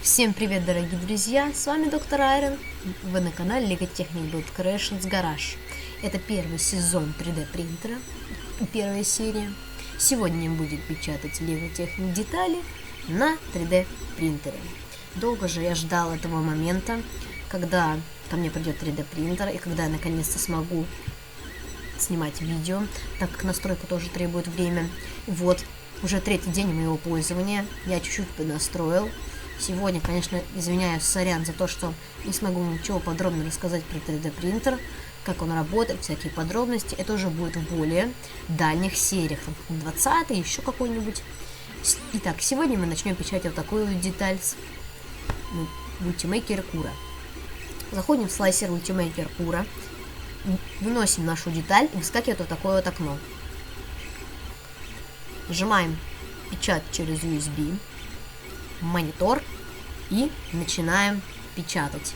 Всем привет, дорогие друзья, с вами доктор Айрон, вы на канале Лего Technic Garage. Это первый сезон 3D принтера, первая серия. Сегодня мы будем печатать Лего Technic детали на 3D принтере. Долго же я ждал этого момента, когда ко мне придет 3D принтер и когда я наконец-то смогу снимать видео, так как настройка тоже требует время. Вот, уже третий день моего пользования, я чуть-чуть поднастроил. Сегодня, конечно, извиняюсь, сорян за то, что не смогу ничего подробно рассказать про 3D принтер, как он работает, всякие подробности. Это уже будет в более дальних сериях, там 20-й, еще какой-нибудь. Итак, сегодня мы начнем печатать вот такую деталь с мультимейкера Кура. Заходим в слайсер мультимейкер Кура, выносим нашу деталь и выскакивает вот такое вот окно. Нажимаем печать через USB. Монитор и начинаем печатать.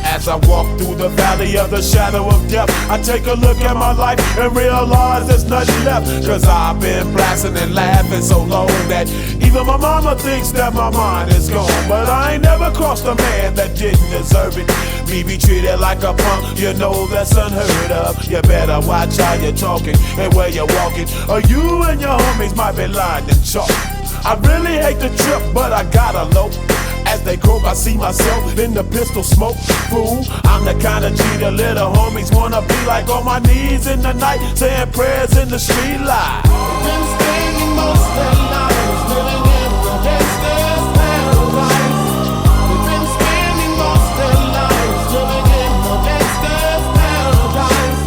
As I walk through the valley of the shadow of death, I take a look at my life and realize there's nothing left. Cause I've been blasting and laughing so long that even my mama thinks that my mind is gone. But I ain't never crossed a man that didn't deserve it. Me be treated like a punk, you know that's unheard of. You better watch how you're talking and where you're walking, or you and your homies might be lying in chalk. I really hate the trip, but I gotta low. As they croak, I see myself in the pistol smoke. Fool, I'm the kind of G the little homies wanna be like, on my knees in the night, saying prayers in the street light. Been spending most of their lives living in the gangster's paradise. We've been spending most of their lives living in the gangster's paradise.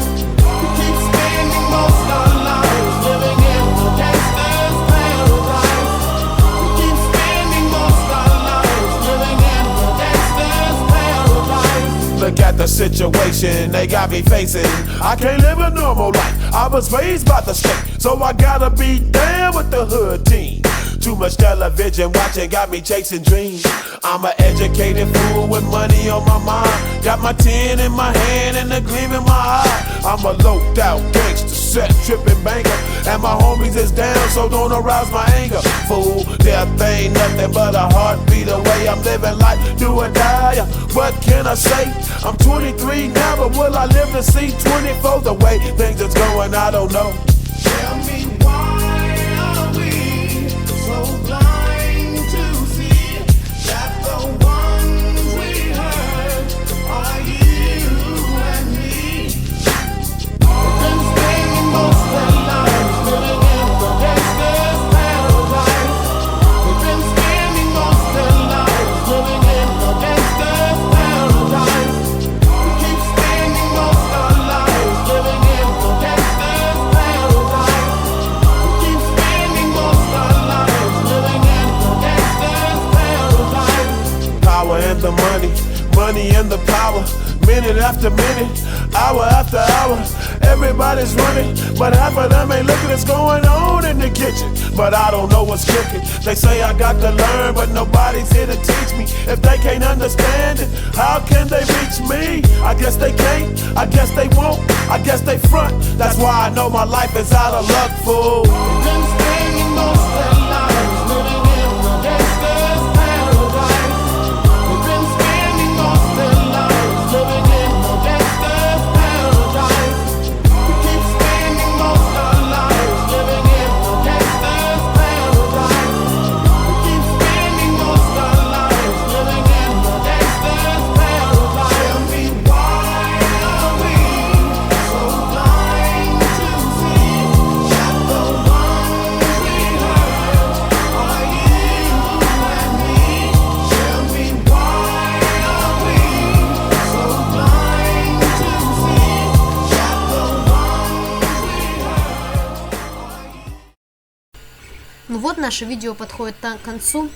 We keep spending most of our lives living in the gangster's paradise. We keep spending most of our lives living in the gangster's paradise. Look at the situation they got me facing. I can't live a normal life. I was raised by the state, so I gotta be down with the hood team. Too much television watching got me chasing dreams. I'm an educated fool with money on my mind. Got my tin in my hand and a gleam in my eye. I'm a loped out gangster, set tripping banker, and my homies is down, so don't arouse my anger. Fool, death ain't nothing but a heartbeat away. I'm living life, do or die. What can I say? I'm 23 now, but will I live to see 24? The way things is going, I don't know. Tell me why are we so blind to see that the ones we hurt are you and me? We've been spending most of our lives living in the gangster's paradise. We've been spending most of our lives living in the gangster's paradise. We keep spending most of our lives living in the gangster's paradise. We keep spending most of our lives living in the gangster's paradise. Power and the money, money and the power. Minute after minute, hour after hour, everybody's running, but half of them ain't looking what's going on in the kitchen. But I don't know what's cooking. They say I got to learn, but nobody's here to teach me. If they can't understand it, how can they reach me? I guess they can't, I guess they won't, I guess they front. That's why I know my life is out of luck, fool. We've been spending most of our lives living in the gangster's paradise. We've been spending most of our lives living in the gangster's paradise. We keep spending most of our lives living in the gangster's paradise. We keep spending most of our lives living in the gangster's paradise. Tell me why are we so blind to see that the ones we hurt are you and me? Tell me why are we so blind to see that the ones we hurt are you? Ну вот, наше видео подходит к концу.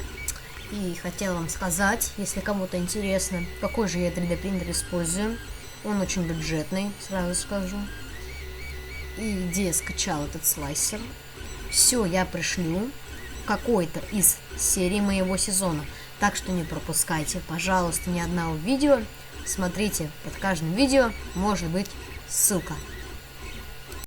И хотела вам сказать, если кому-то интересно, какой же я 3D принтер использую. Он очень бюджетный, сразу скажу. И где я скачал этот слайсер. Все я пришлю в какой-то из серий моего сезона. Так что не пропускайте, пожалуйста, ни одного видео. Смотрите, под каждым видео может быть ссылка.